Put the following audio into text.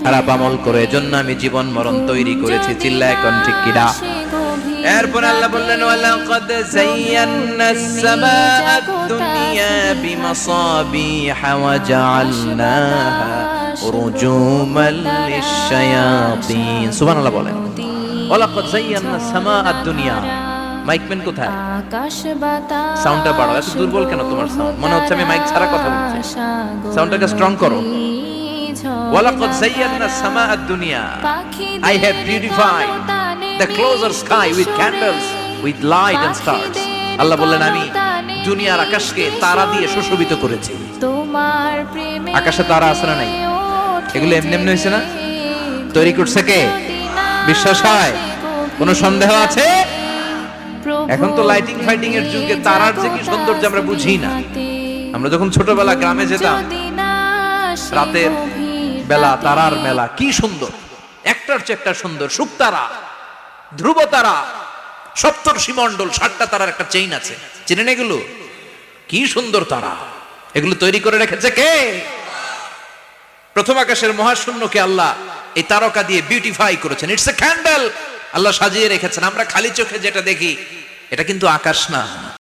খারাপ আমল করে, এজন্য আমি জীবন মরণ তৈরি করেছি। চিল্লায় কোন ঠিক কিনা? এরপর আল্লাহ বললেন ওয়ালাকাদ যায়্যানাস সামাআদ দুনিয়া বিমাসাবিহা ওয়া জাআলনাহা রুজুমান লিশ-শায়াতিন। সুবহানাল্লাহ বলেন। ওয়ালাকাদ যায়্যানাস সামাআদ দুনিয়া। মাইকম্যান কোথায়? সাউন্ডটা বাড়াও। এত দুর্বল কেন তোমার সাউন্ড? মনে হচ্ছে আমি মাইক ছাড়া কথা বলছি। সাউন্ডটাকে স্ট্রং করো। ওয়ালাকাদ যায়্যানাস সামাআদ দুনিয়া, I have beautified the closer sky with candles, with light and stars. আল্লাহ বললেন আমি দুনিয়ার আকাশকে তারা দিয়ে সুশোভিত করেছি। আকাশে তারা আছে না নাই? এগুলো এমনি এমনি হয়েছে না? তৈরি করছে কে? বিশ্বাস হয়? কোনো সন্দেহ আছে? এখন তো লাইটিং ফাইটিং এর যুগে তারার যে কি সৌন্দর্য আমরা বুঝি না। আমরা যখন ছোটবেলা গ্রামে যেতাম, রাতের বেলা তারার মেলা, কি সুন্দর, একটার চেয়ে একটা সুন্দর। শুকতারা, ধ্রুব তারা, সপ্তর্ষিমণ্ডল, 7টা তারার একটা চেইন আছে, চেনেন এগুলো? কি সুন্দর তারা! এগুলো তৈরি করে রেখেছে কে? প্রথম আকাশের মহাশূন্যকে আল্লাহ এই তারকা দিয়ে বিউটিফাই করেছেন। It's a candle. আল্লাহ সাজিয়ে রেখেছেন। আমরা খালি চোখে যেটা দেখি এটা কিন্তু আকাশ না।